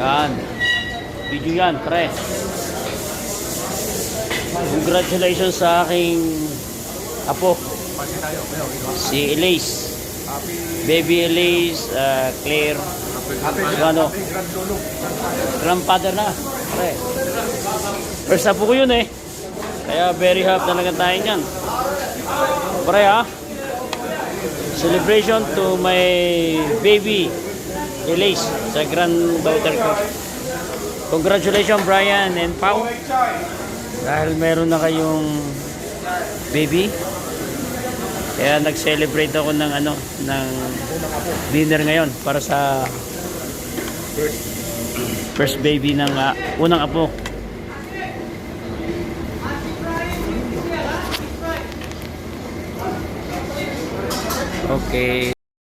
Yan. Video yan, pre. Congratulations sa aking apo. Si Elise. Baby Elise, Claire. Ano? Grandfather na. Pre. First apo ko yun eh. Kaya very happy talaga tayo niyan. Pre ha. Celebration to my baby Elise, sa granddaughter ko. Congratulations Brian and Pau. Dahil meron na kayong baby. Kaya nag-celebrate ako ng ng dinner ngayon para sa first baby ng unang apo. Okay.